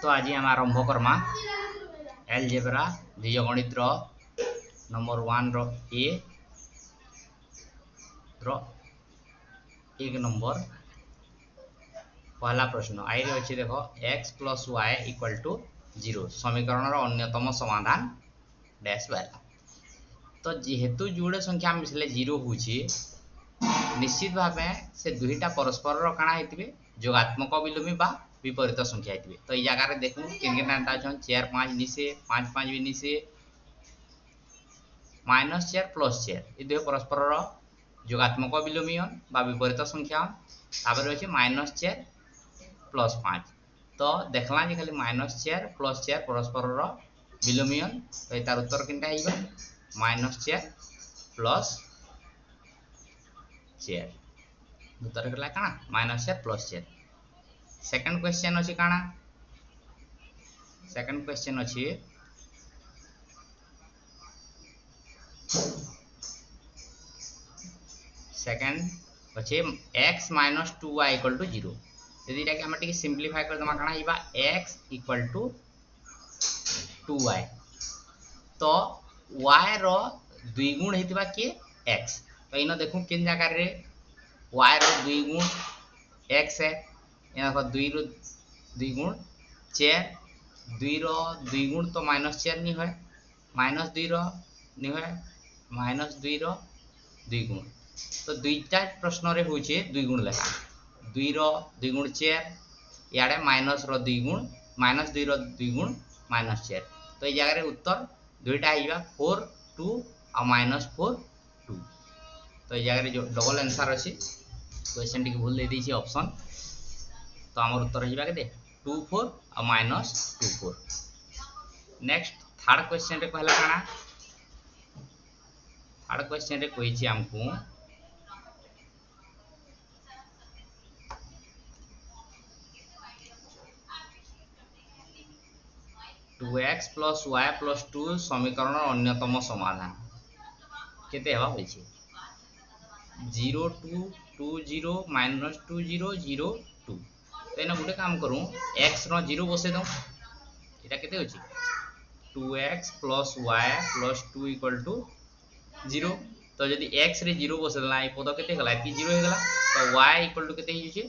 तो आज आम आरंभ करमा एलजेब्रा बीजगणित नंबर 1 रो एक नंबर पहला प्रश्न आई रे अच्छे देख x plus Y equal to 0 समीकरण अन्यतम समाधान डैश वाला। तो जेहेतु जोड़े संख्या मिसले 0 हो निश्चित भाव से दुईटा परस्पर काଣା होते जोगात्मक विलोमी बा विपरीत संख्या होते। तो ये जगह देखूँ कि 4 5 निशे 5 5 भी निशे -4 +4 ये दुई परस्पर जोगात्मक विलोमीयन बा विपरीत संख्या तापर अच्छे -4 + 5। तो देखला जे खाली -4 + 4 परस्पर विलोमीयन तो तार उत्तर किनटा आइबा -4 + 4 उत्तर कला काना -4 + 4। सेकंड क्वेश्चन अच्छी काना सेकंड क्वेश्चन अच्छी सेकंड अच्छे x - 2y = 0 यदि इटा हम टिके सिंपलीफाई कर दमा काना हिबा x = 2y। तो y रो द्विगुण हेतिबा के x। तो इनो देखू किन जगह रे y रो द्विगुण x है यहाँ पर 2 रो द्विगुण 4 2 रो द्विगुण तो -4 नहीं है -2 रो नहीं है -2 रो द्विगुण। तो दुईटा प्रश्न रे होचे द्विगुण लेखा 2 रो द्विगुण 4 याडे माइनस रो द्विगुण -2 रो द्विगुण -4। तो ये जगह रे उत्तर दुईटा आइबा 4 2 और -4 2। तो ये जगह रे जो डबल आंसर अछि क्वेश्चन टी भूल दे दी ऑप्शन। तो आम उत्तर हो 2 4 और -2 4। नेक्स्ट थर्ड क्वेश्चन रे कहला काना थर्ड क्वेश्चन रे कहिछि हमकु 2x + y + 2 समीकरण अन्यतम समाधान केते हेबा होइछि 0 2 2 0 -2 0 0 2। तो एना गोटे काम करूँ x रो 0 बसे दो एटा केते होछि 2x + y + 2 = 0। तो यदि x रे 0 बसे देला ए पद केते गला कि 0 हे गला। तो y = केते हिजे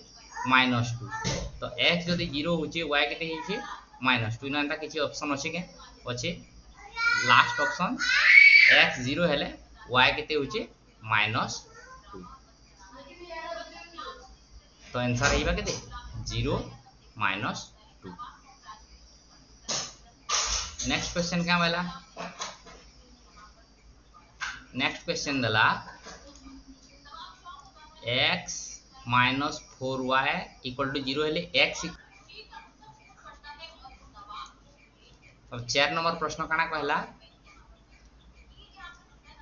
-2। तो x यदि 0 होछि y केते हिजे -2 इना एंता किछि ऑप्शन अछि के अछि लास्ट ऑप्शन x 0 हेले y केते होछि -2। तो आंसर आइबा केते 0 -2। नेक्स्ट क्वेश्चन क्या वाला नेक्स्ट क्वेश्चन दला x - 4y = 0 हेले x। अब 4 नंबर प्रश्न काना कहला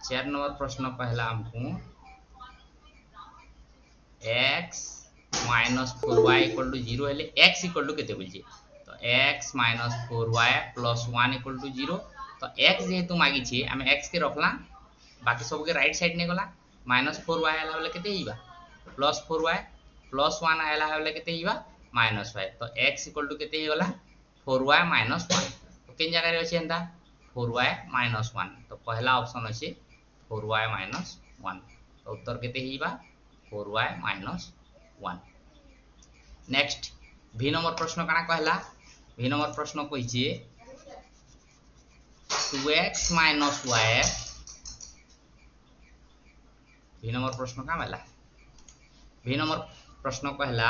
4 नंबर प्रश्न कहला हमकु x - 4y = 0 हेले x = केते बुझे। तो x - 4y + 1 = 0। तो x जेहेतु मागी छी हम x के रखला बाकी सब के राइट साइड ने गला -4y आला बेले केते हिबा +4y + 1 आला बेले केते हिबा -5। तो x = केते ही गला 4y - 1। तो किन जगह रे अछि एंता 4y - 1। तो पहला ऑप्शन अछि 4y - 1। तो उत्तर केते Hiba 4y - 1। Next v number प्रश्न काना कहला v नंबर प्रश्न कहिछि 2x - y v नंबर प्रश्न का होला v नंबर प्रश्न कहला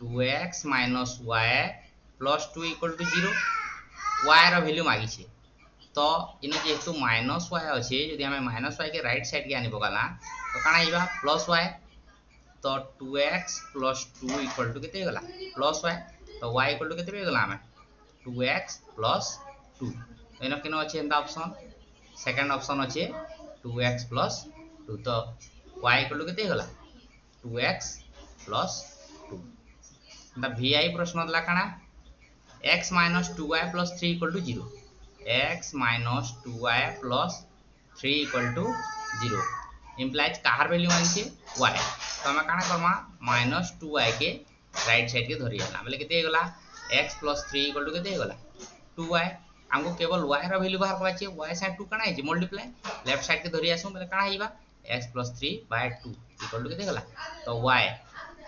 2x - y + 2 = 0 y रो वैल्यू मागी छी। तो इन जेहेतु -y अछि यदि हम -y के राइट साइड के आनी बगाला तो काना आइबा +y। तो 2x + 2 = केते गला +y। तो y = केते पे गला हमें 2x + 2। तो इन केनो अछि एंता ऑप्शन सेकंड ऑप्शन अछि 2x + 2। तो y = केते गला 2x + 2। द vi प्रश्न दला काना x - 2y + 3 = 0 x - 2y + 3 = 0 implies car value मांगे y। तो हम काना करमा -2y के राइट साइड के धरियाला बोले केते गला x प्लस 3 इक्वल टू केते गला 2y हमको केवल y रा वैल्यू बाहर करबा छै y साइड 2 काना है मल्टीप्लाई लेफ्ट साइड के धरि आसु बोले काना हिबा x plus 3 by 2 equal to केते गला तो y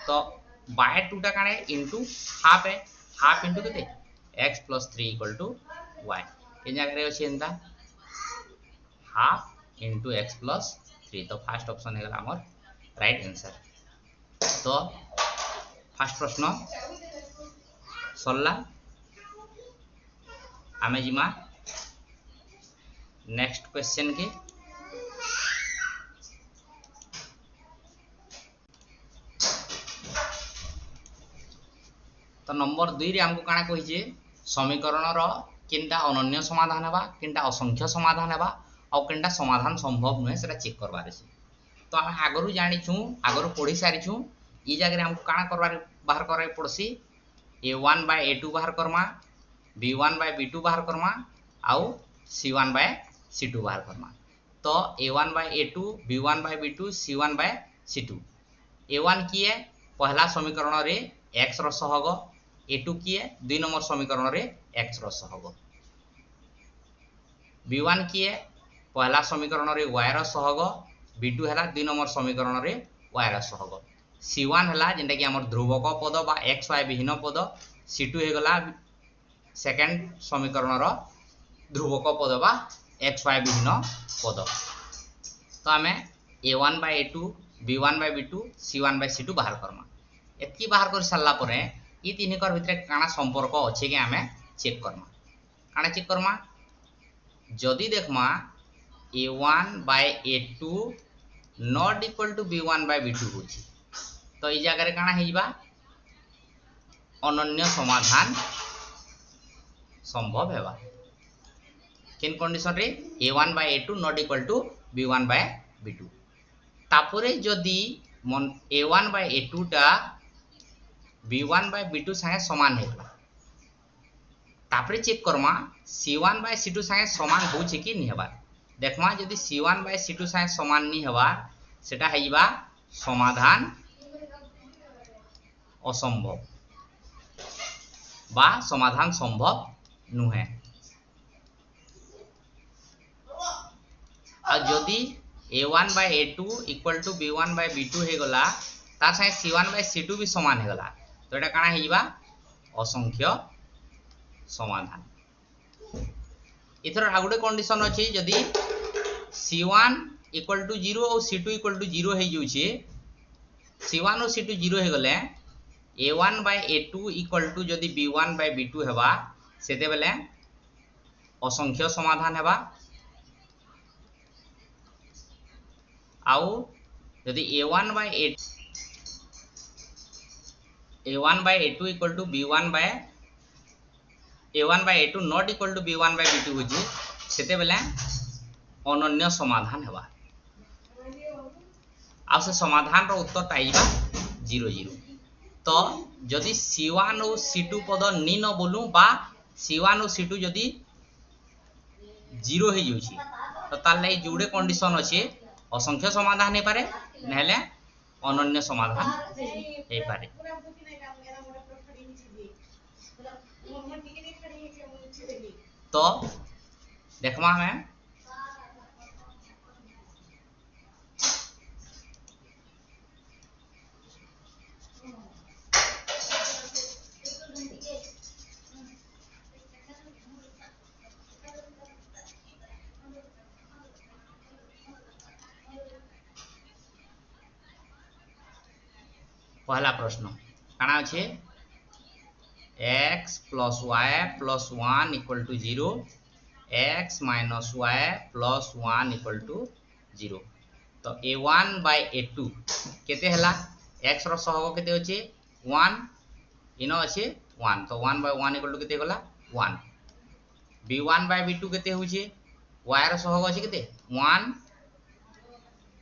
तो बाय 2 टा काना है इनटू हाफ है हाफ इनटू केते x plus 3 equal to y इन जगह रे अछि एंता हाफ इनटू x प्लस 3 तो फर्स्ट ऑप्शन है हमर राइट आंसर। तो फर्स्ट प्रश्न सरला आमे जिमा नेक्स्ट क्वेश्चन के तो नंबर 2 रे हमको काना कहि जे समीकरण रो किनटा अनन्य समाधान हेबा किनटा असंख्य समाधान हेबा और किनटा समाधान संभव नुहे सेटा चेक करबार अछि। तो हम आगरु जानि छु आगरु पढी सारि छु ई जगह रे हमको काना करबार बाहर करे पड़सी a1 by a2 बाहर करमा b1 by b2 बाहर करमा आउ c1 by c2 बाहर करमा। तो a1 by a2 b1 by b2 c1 by c2 a1 की है पहला समीकरण रे x रो सहग a2 की है 2 नंबर समीकरण रे x रो सहग b1 की है पहला समीकरण रे y रो सहग b2 हैला 2 नंबर समीकरण रे y रो सहग c1 हैला जेंटा कि हमर ध्रुवक पद बा x y विहीन पद c2 हे गला सेकंड समीकरण रो ध्रुवक पद बा x y विहीन पद। तो हमें a1 by a2 b1 by b2 c1 by c2 बाहर करमा एतकी बाहर कर सारला परे ई तीन कर भितरे काना संपर्क अछि के हमें चेक करमा काना चेक करमा जदी देखमा a1 by a2 not equal to b1 by b2 होछि तो ई जगह रे काना हेइबा अनन्य समाधान संभव हेबा किन कंडीशन रे a1 by a2 not equal to b1 by b2 तापरे जदी a1 by a2 टा b1 by b2 संगे समान हेला तापरे check Karma c1 by c2 संगे समान होछि कि नि हेबा देखमा जदी c1 by c2 संगे समान नि हेबा सेटा हेइबा समाधान असंभव बा समाधान संभव नुहे। और जदी a1 by a2 equal to b1 by b2 हे गला तार संगे c1 by c2 भी समान हे गला तो एटा काना हेइबा असंख्य समाधान। इथर आगुडे कंडीशन अछि जदी c1 equal to 0 और c2 equal to 0 hey जोछि c1 और c2 0 हे गले a1 by a2 equal to जदी b1 by b2 हेबा सेते बेले असंख्य समाधान हेबा आउ जदी a1 by a2 equal to b1 by a1 by a2 not equal to b1 by b2 होछि सेते बेले अनन्य समाधान हेबा आ से समाधान रो उत्तर ताइबा 0 0। तो जदी c1 और c2 पद नि न बोलू बा c1 और c2 जदी 0 हे जोछि तो तार lai जोडे कंडीशन अछि असंख्य समाधान हे पारे नहले अनन्य समाधान हे पारे। तो देखमा हमें पहला प्रश्न काना अछि x plus y plus 1 equal to 0 x minus y plus 1 equal to 0। तो a1 by a2 केते हला x रो सहग केते अछि 1 इनो अछि 1 तो 1 by 1 equal to केते गला 1 b1 by b2 केते होछि y रो सहग अछि केते 1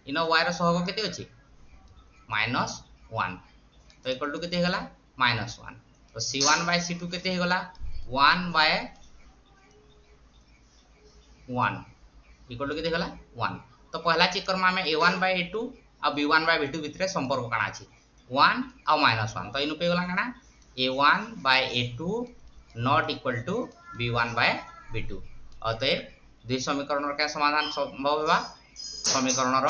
इनो y रो सहग केते अछि -1 तो इक्वल टू केते गला -1 तो c1 by c2 केते गला 1 by 1 इक्वल टू केते गला 1। तो पहला चेक करमा में a1 by a2 और b1 by b2 भितरे संपर्क काना अछि 1 और -1 तो इनु पे गला काना a1 by a2 not equal to b1 by b2 অতএব দুই সমীকরণের কে সমাধান সম্ভব হবা সমীকরণের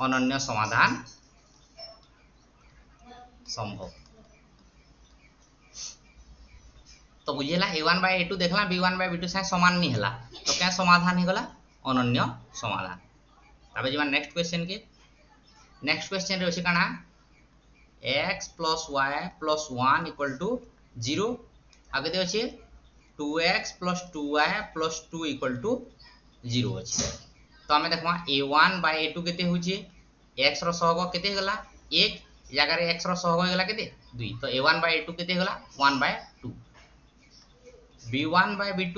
অনন্য সমাধান সম্ভব तो बुझेला a1 by a2 देखला b1 by b2 से समान नहीं हला तो क्या समाधान ही गला अनन्य समाधान तबे जीवन नेक्स्ट क्वेश्चन के नेक्स्ट क्वेश्चन रे अछि काना x plus y plus 1 equal to 0 आगे दे अछि 2x plus 2y plus 2 equal to 0 अछि तो हमें देखमा a1 by a2 केते होछि x रो सहग केते गला 1 जगह रे x रो सहग हो गला केते 2 तो a1 by a2 केते गला 1 by 2 b1 by b2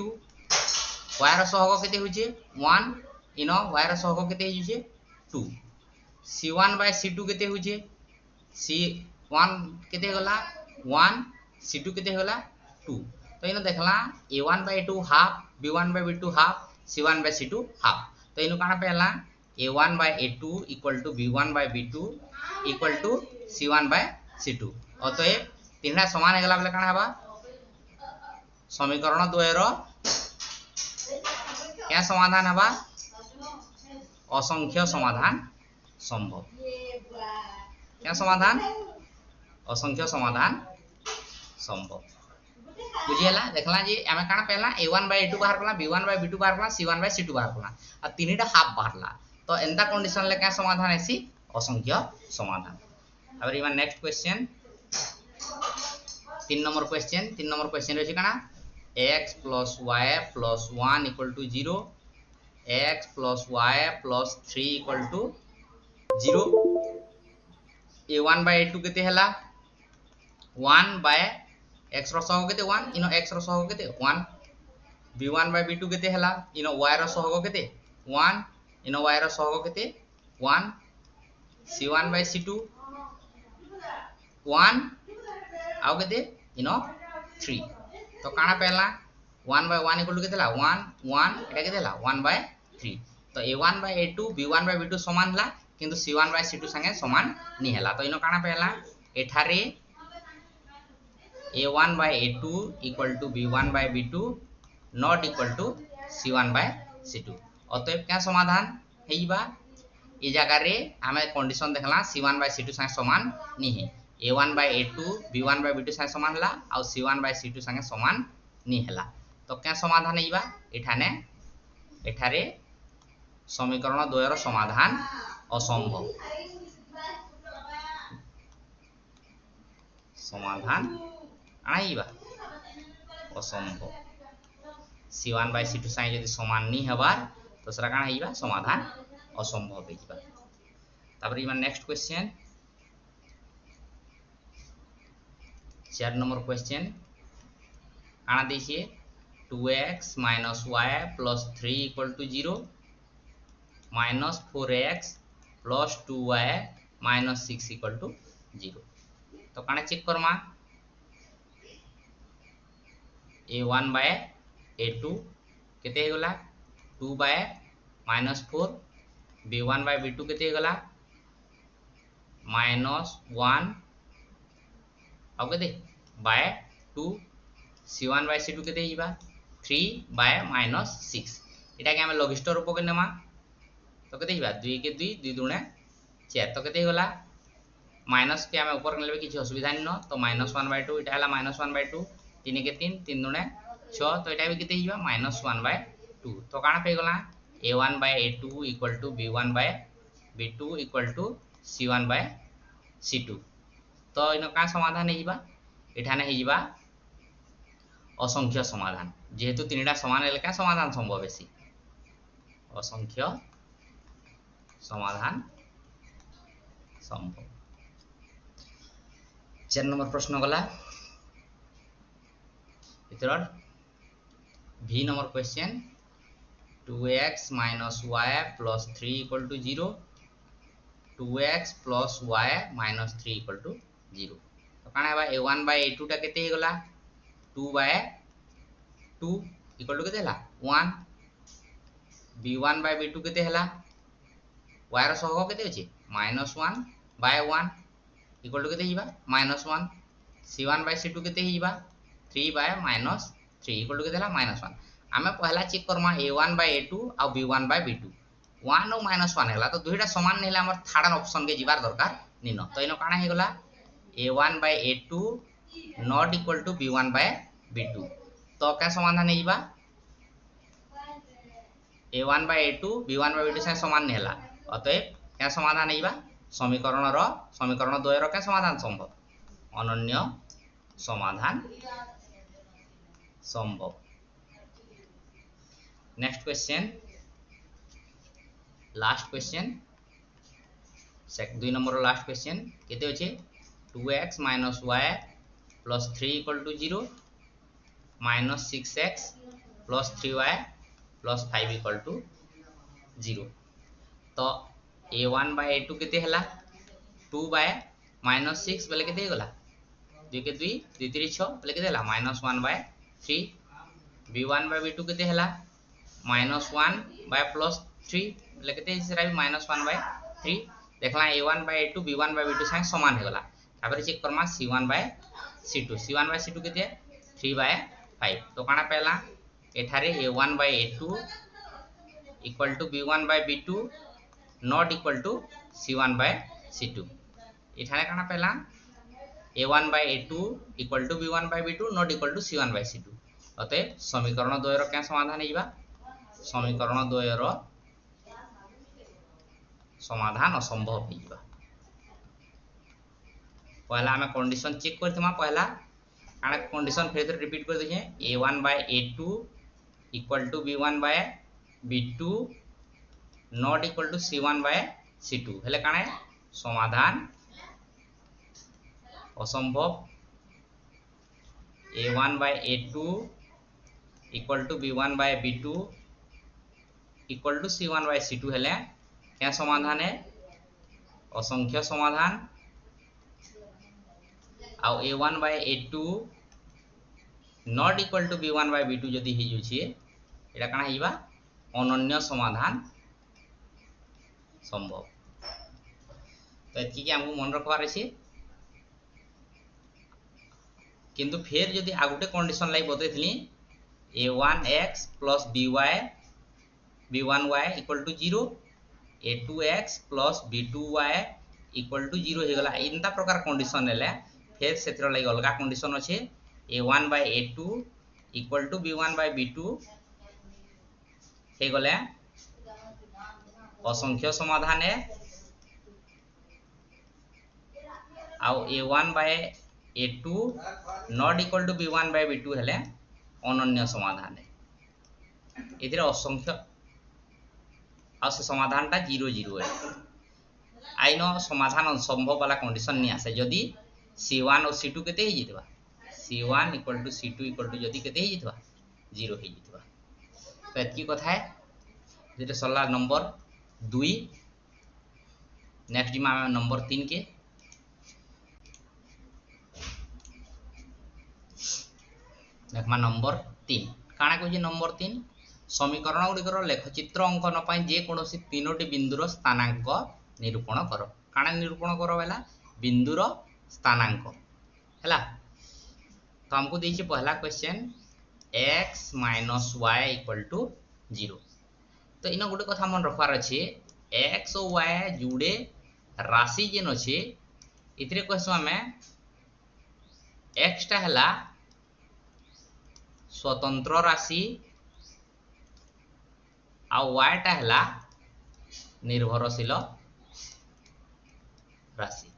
y रो सहग केते होछि 1 इनो y रो सहग केते होछि 2 c1 by c2 केते होछि c1 केते गला 1 c2 केते गला 2 तो इनो देखला a1 by a2 half b1 by b2 half c1 by c2 half तो इनो काना पहला a1 by a2 equal to b1 by b2 equal to c1 by c2 অতএব তিনটা সমান হয়ে গলা বলে কানা হবা समीकरण 2 रो क्या समाधान हवा असंख्य समाधान संभव क्या समाधान असंख्य समाधान संभव बुझियला देखला जी हमें काना पहला a1 by a2 बाहर करला b1 by b2 बाहर करला c1 by c2 बाहर करला और तीनटा हाफ बाहरला तो एंदा कंडीशन ले क्या समाधान है सी असंख्य समाधान अब even next question 3 number question रे काना x plus y plus 1 equal to 0 x plus y plus 3 equal to 0 a1 by a2 केते हला 1 by x रो सहग केते 1 इनो x रो सहग केते 1 b1 by b2 केते हला इनो y रो सहग केते 1 इनो y रो सहग केते 1 c1 by c2 1 आउ केते इनो 3 तो काना पहला 1 by 1 equal to केतेला 1 1 Etah केतेला 1 by 3 तो a1 by a2 b1 by b2 समान हला किंतु c1 by c2 संगे समान नहीं हला तो इनो काना पहला एठारे a1 by a2 equal to b1 by b2 not equal to c1 by c2 अतएव क्या समाधान हेइबा ए जगह रे हमें कंडीशन देखला c1 by c2 संगे समान नहीं है a1 by a2 b1 by b2 संगे समान हला और c1 by c2 संगे समान नहीं हला तो क्या समाधान हेइबा एठाने एठारे समीकरण 2 रो समाधान असंभव समाधान आइबा असंभव c1 by c2 संगे यदि समान नहीं हबार तो सरा काना हेइबा समाधान असंभव हेइबा तापर even next question 4 number question आना देखिए 2x minus y plus 3 equal to 0 minus 4x plus 2y minus 6 equal to 0 तो काना चेक करमा a1 by a2 केते हे गला 2 by minus 4 b1 by b2 केते हे गला minus 1 अब केते by 2 c1 by c2 केते हिबा 3 by minus 6 एटा के हम लघिष्ठ रूप के नेमा तो केते हिबा 2 के 2 2 दुणे 4 तो केते गला माइनस के हम ऊपर लेबे किछ असुविधा न तो -1 by 2 एटा हला -1 by 2 3 के 3 3 दुणे 6 तो एटा भी केते हिबा -1 by 2 तो काना पे गला a1 by a2 equal to b1 by b2 equal to c1 by c2 तो इनो का समाधान हेइबा एठाने हेइबा असंख्य समाधान जेहेतु तीनटा समान हेले का समाधान संभव है सी असंख्य समाधान संभव 4 नंबर प्रश्न गला इतर v number question 2x minus y plus 3 equal to 0 2x plus y minus 3 equal to 0 तो काना बा a1 by a2 टा केते हे गला 2 by 2 equal to केते हला 1 b1 by b2 केते हला y रो सहग केते अछि -1 by 1 equal to केते हिबा -1 C1 by C2 केते हिबा 3 by -3 इक्वल टू केते हला -1 आमे पहला चेक करमा A1 by A2 आ B1 by B2 1 और -1 हला तो दुईटा समान नेला हमर थर्ड ऑप्शन के जिबार दरकार निनो तो इनो काना हे गला A1 by A2 not equal to B1 by B2 तो क्या समाधान हेइबा A1 by A2 B1 by B2 से समान नेला अतएव क्या समाधान हेइबा समीकरण द्वय रो क्या समाधान संभव अनन्य समाधान संभव। Next question last question 2 number last question केते होचे 2x - y + 3 = 0 - 6x + 3y + 5 = 0 तो A1 by A2 केते हला 2 by -6 बोले केते गला 2 के 2 2 3 6 बोले केते हला -1 by 3 B1 by B2 केते हला -1 by +3 बोले केते हिसरा -1 by 3 देखला A1 by A2 B1 by B2 संग समान हे गला तापर check Karma C1 by C2 केते 3 by 5 तो काना पहला एठारे A1 by A2 equal to B1 by B2 not equal to C1 by C2 एठारे काना पहला A1 by A2 equal to B1 by B2 not equal to C1 by C2 अतः समीकरण द्वय रो क्या समाधान हेइबा समीकरण द्वय रो समाधान असंभव हेइबा पहला हमें कंडीशन चेक करथमा पहला काना कंडीशन फिर रिपीट कर दे A1 by A2 equal to B1 by B2 not equal to C1 by C2 हेले काना समाधान असंभव A1 by A2 equal to B1 by B2 equal to C1 by C2 हेले क्या समाधान है असंख्य समाधान आ A1 by A2 not equal to B1 by B2 जदी हि जुछि एटा काना हिबा अनन्य समाधान संभव तो एति के हमहु मन रखवार अछि किंतु फिर जदी आगुटे कंडीशन लाई बतेथली A1x plus B1y equal to 0 A2x plus B2y equal to 0 हे गला इनता प्रकार कंडीशन नेले फिर सेतिर लागि अलगा कंडीशन अछि A1 by A2 equal to B1 by B2 हे गले असंख्य समाधान है आ A1 by A2 not equal to B1 by B2 हेले अनन्य समाधान है इधर असंख्य आ से समाधान ता 0 0 है आइनो समाधान असंभव वाला कंडीशन नहीं आसे जदी C1 और C2 केते हि जितबा C1 equal to C2 equal to जदी केते हि जितबा 0 हि जितबा तो एतकी कथा है जेते सल्ला नंबर 2 नेक्स्ट में नंबर 3 के देखमा नंबर 3 काना कहछि नंबर 3 समीकरण गुडिकर लेखचित्र अंकन पई जे कोनोसी तीनोटी बिंदुर स्थानांक निरूपण करो काना निरूपण करो बेला बिंदुर स्थानांक हैला तो हमको देछि पहला क्वेश्चन x - y = 0 तो इनो गुटे कथा मन रखवार अछि x और y जुड़े राशि जेन अछि इतरे कहसु हमें x टा हला स्वतंत्र राशि आ y टा हला निर्भरशील राशि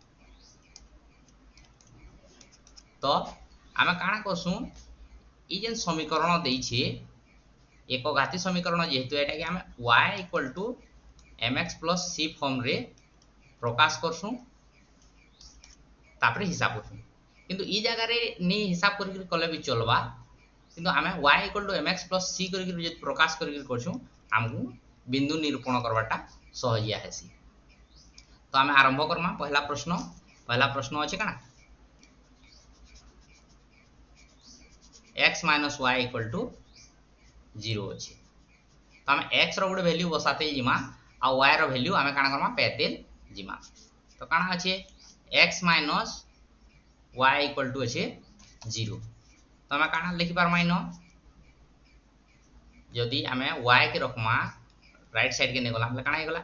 तो आमे काना करसु ई जेन समीकरण देइछे एक घाती समीकरण जेहेतु एटा कि आमे y = mx + c फॉर्म रे प्रकाश करसु तापर हिसाब करसु किंतु ई जगह रे नि हिसाब करके कले भी चलबा किंतु आमे y = mx + c करके जे प्रकाश करके करसु हमहु बिंदु निरूपण करबाटा सहजिया हेसी तो आमे आरंभ करमा पहला प्रश्न अछि काना x - y = 0 अछि तो हम x रो गुडे वैल्यू बसाते जिमा आ y रो वैल्यू हमें काना करमा पेते जिमा तो काना अछि x - y इक्वल टू अच्छे 0 तो आम काना लिखि पारमा इन जदि आम y के रखमा राइट साइड के नेगला मतलब काना हेगला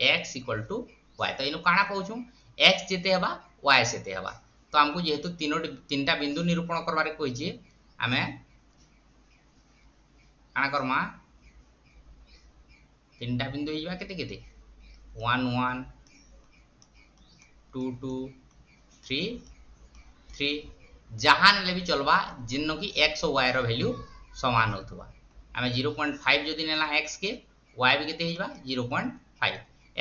x इक्वल टू y तो इनु काना पाउछु x जेते हबा y सेते हबा तो हमको जेहेतु तीनटा बिंदु निरूपण करबारे कहिछि आमे काना करमा तीनटा बिंदु हिजबा केते केते 1 1 2 2 3 3 जहां ले भी चलबा जिन्नो की x और y रो वैल्यू समान होतबा आमे 0.5 जदि नेला x के y भी केते हिजबा 0.5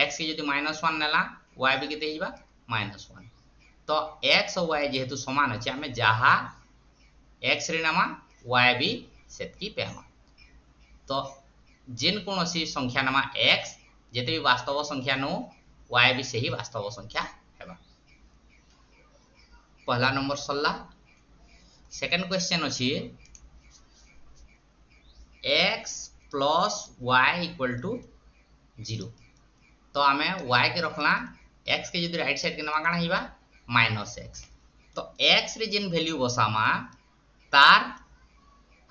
x के जदि -1 नेला y भी केते हिजबा -1 तो x और y जेहेतु समान अछि आमे जहां x रे नामा y भी सेतकी पेमा तो जिन कोनोसी संख्या नामा x जेते भी वास्तव संख्या नो y भी सही वास्तव संख्या हेबा पहला नंबर सल्ला सेकंड क्वेश्चन अछि x plus y equal to 0 तो आमे y के रखला x के जदि राइट साइड के नामा काना हिबा -x तो x रे जिन वैल्यू बसामा तार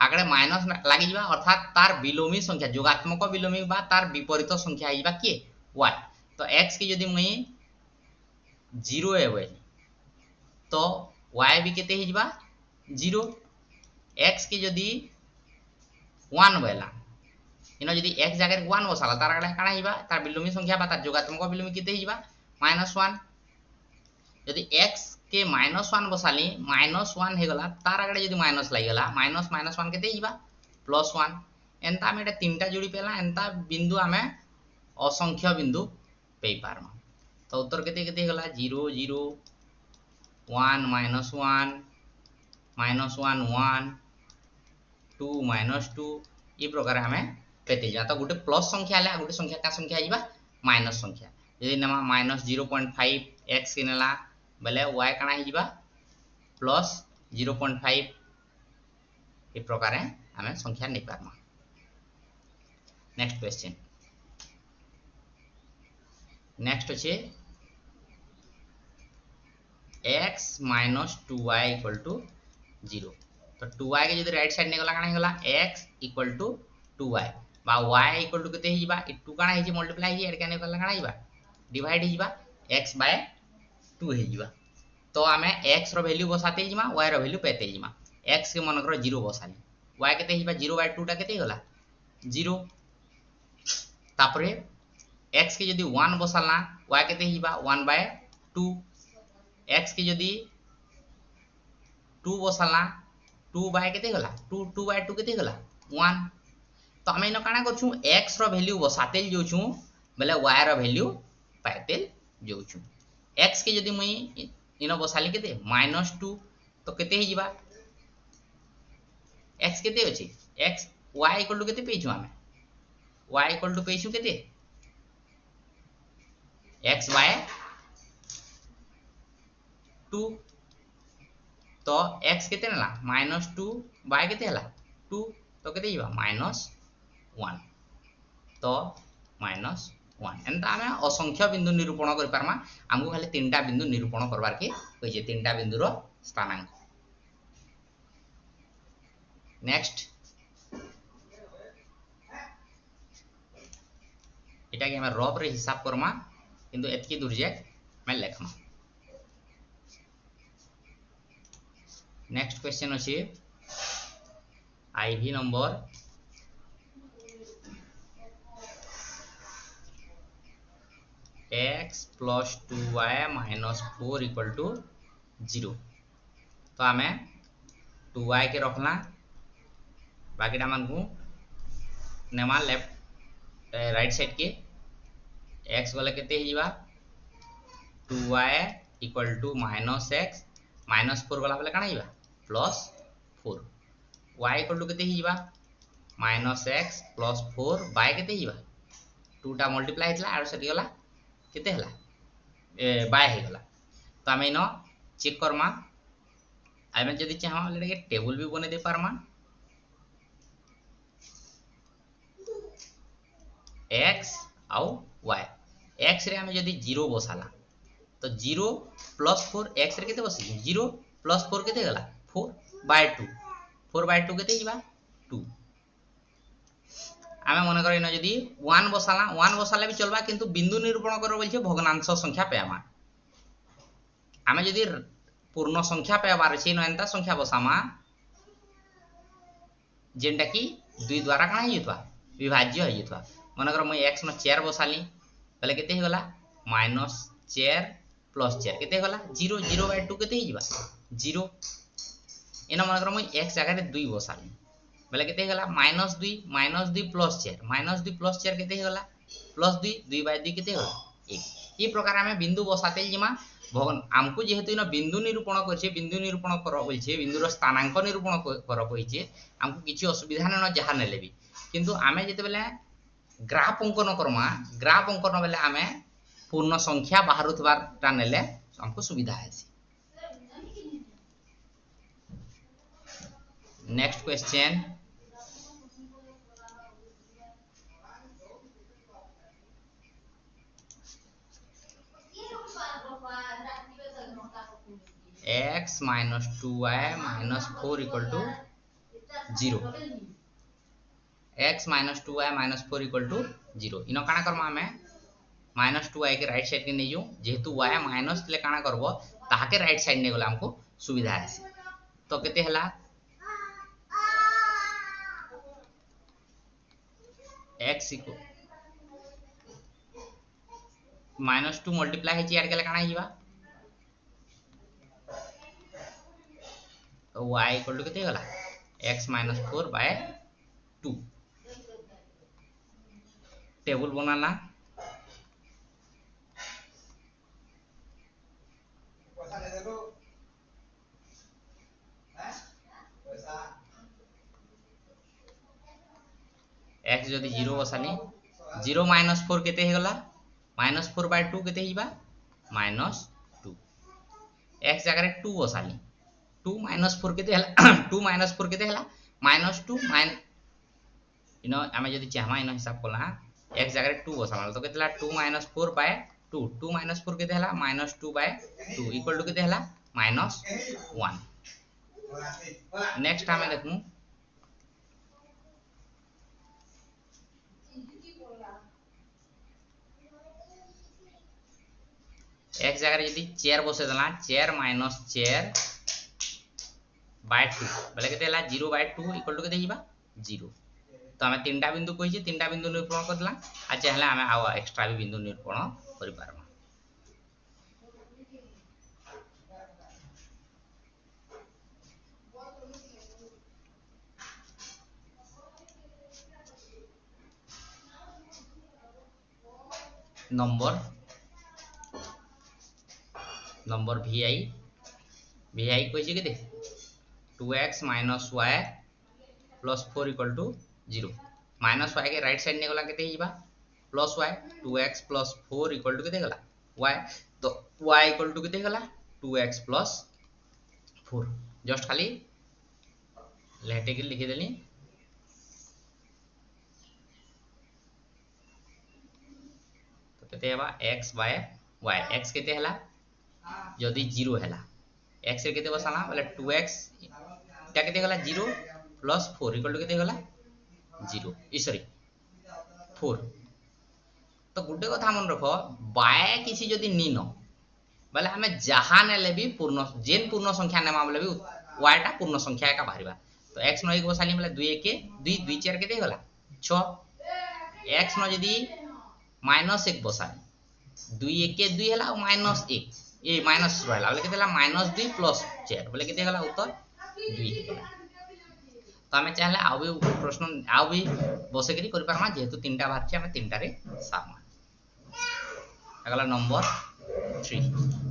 आगड़े माइनस लागि जिबा अर्थात तार विलोमी संख्या जोगात्मक विलोमी बा तार विपरीत संख्या हिबा के y तो x के जदि मई 0 हेबे तो y भी केते हिजबा 0 x के जदि 1 बेला इनो जदि x जगह 1 बसाला तार आगड़े काना हिबा तार विलोमी संख्या बा तार जोगात्मक विलोमी केते हिजबा -1 यदि x के -1 बसाली -1 हे गला तार आगड़े जदि माइनस लागि गला -1 केते हिबा +1 एंता में तीनटा जोड़ी पेला एंता बिंदु आमे असंख्य बिंदु पे पारमा तो उत्तर केते केते गला 0 0 1 -1 -1 1 2 -2 ई प्रकार हमें पेते जा तो गुटे प्लस संख्या ले गुटे संख्या का संख्या हिबा माइनस संख्या यदि नमा -0.5 x केनेला बेले y काना हिबा प्लस 0.5 ए प्रकार हमें संख्या नहीं पारमा नेक्स्ट क्वेश्चन नेक्स्ट अछि x - 2y इक्वल टू 0 तो 2y के जदि राइट साइड ने गला काना हेगला x इक्वल टू 2y बा y इक्वल टू केते हिबा इ 2 काना हिजे मल्टीप्लाई हिजे एड काने गला काना हिबा डिवाइड हिबा x बाय 2 हिजबा तो आमे x रो वैल्यू बसाते हिजमा y रो वैल्यू पेते हिजमा x के मन करो 0 बसाली y केते हिजबा 0 बाय 2 टा केते होला 0 तापरे x के जदि 1 बसालना y केते हिजबा 1 बाय 2 x के जदि 2 बसालना 2 बाय केते होला 2 बाय 2 केते होला 1 तो आमे इनो काना करछु x रो वैल्यू बसाते जोछु बेले y रो वैल्यू पाते जोछु x के जदि मई इनो बसाली केते -2 तो केते हिजबा x केते अछि x y इक्वल टू केते पेछु आमे y इक्वल टू पेछु केते x बाय 2 तो x केते नला -2 बाय केते हला 2 तो केते हिबा -1 तो -1 एंता आमे असंख्य बिंदु निरूपण कर पारमा हमको खाली तीनटा बिंदु निरूपण करबार के कहिजे तीनटा बिंदु रो स्थानांक नेक्स्ट एटा के हम रफ रे हिसाब करमा किंतु एतकी दूर जे मैं लेखमा नेक्स्ट क्वेश्चन अछि IV number x plus 2y minus 4 equal to 0 तो आमे 2y के रखला बाकीटा मन को नेमा लेफ्ट राइट साइड के x वाला केते Hiba 2y equal to -x -4 वाला बेले काना हिबा +4 y इक्वल टू केते हिबा -x + 4 बाय केते हिबा 2 टा मल्टीप्लाई हेतला आरो सेति गला केते हला बाय हे गला तो आमे इनो चेक करमा आमे जदी चाहमा लेके टेबल भी बने दे पारमा x आउ y x रे आमे जदी 0 बसाला तो 0 + 4 x रे केते बसी 0 प्लस 4 केते गला 4/2 4/2 केते हिबा 2 आमे मन कर इन जदी 1 बसाला 1 बसाले भी चलबा किंतु बिंदु निरूपण कर बोलछे भग्नांश संख्या पेमा आमे जदी पूर्ण संख्या पेबार छै न एंता संख्या बसामा जेंटा की 2 द्वारा काना हितवा विभाज्य हितवा मन कर म x न 4 बसाली पहले केते हिगला -4 + 4 केते गला 0 0/2 केते हिजबा 0 एना मन कर म x जगह रे 2 बसाली पहले केते गला -2 -2 + 4 -2 + 4 केते गला +2 2/2 केते गला 1 ई प्रकार हमें बिंदु बसाते जिमा भगन हमको जेहेतु इन बिंदु निरूपण करछे बिंदु निरूपण कर बोलछे बिंदुर स्थानांक निरूपण कर होइछे हमको किछि असुविधा न जहा नेले भी किंतु आमे जेते बेले ग्राफ अंकन करमा ग्राफ अंकन बेले आमे पूर्ण संख्या बाहरुथबारटा नेले हमको सुविधा हेसी next question x minus 2y minus 4 equal to 0 x minus 2y minus 4 equal to 0 इनो काना करमा हमें minus 2y के राइट साइड के नहीं जो जेहेतु y माइनस ले काना करबो ताहाके राइट साइड ने गला हमको सुविधा है तो केते हला x इक्वल -2 मल्टीप्लाई है यार के काना हिबा तो y इक्वल टू केते गला x minus 4/2 टेबल बनाना x जदि 0 बसानी 0 - 4 केते हे गला -4/2 केते हिबा -2 x जगह रे 2 बसानी 2 - 4 केते हला 2 - 4 केते हला -2 इनो आमे जदि चाहमा इनो हिसाब कोला x जगह रे 2 बसाला तो केतेला 2 - 4/2 2 - 4 केते हला -2/2 इक्वल टू केते हला -1 नेक्स्ट आमे देखमु x जगह रे यदि 4 बसे दला 4 - 4/2 बोले केते हला 0/2 इक्वल टू केते हिबा 0 तो हमें तीनटा बिंदु कहिजे तीनटा बिंदु निरूपण करला आ चाहले हमें आवा एक्स्ट्रा भी बिंदु निरूपण करि पारबा नंबर vi कहिजे केते 2x - y + 4 = 0 -y के राइट साइड ने गला केते हिबा +y 2x + 4 = केते गला y तो y = केते गला 2x + 4 जस्ट खाली लेटे के लिखि देली तो केते हेबा x/y x केते हला जदि 0 हला x रे केते बसाला बोले 2x ता केते गला 0 + 4 = केते गला 0 ई सॉरी 4 तो गुटे कथा मन रखो y किसी जदि नीनो बोले हमें जहां नेले भी पूर्ण जेन पूर्ण संख्या नेमा बोले भी y टा पूर्ण संख्या का बाहरिबा तो x न 1 बसाली बोले 2 1 2 2 4 केते गला 6 x न जदि -1 बसाली 2 1 2 हला और -1 ये माइनस रहला बोले केते हला -2 + 4 बोले केते गला उत्तर 2 गला तो हमें चाहले आ भी प्रश्न आ भी बसे करी करि पारमा जेहेतु तीनटा बाहर छै हमें तीनटा रे सामा अगला नंबर 3